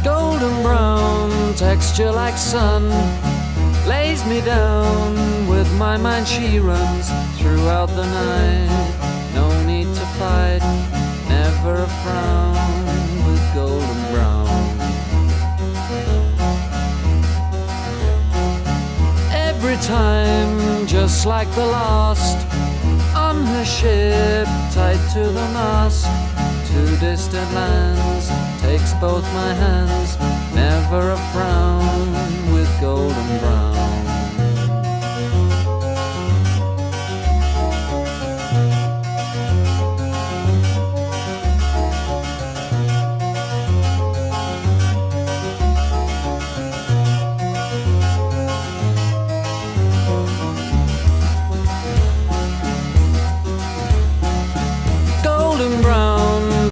Golden brown texture like sun lays me down. With my mind she runs throughout the night. No need to fight, never a frown with golden brown. Every time, just like the last, on her ship, tied to the mast, to distant lands, takes both my hands, never a frown with golden brown.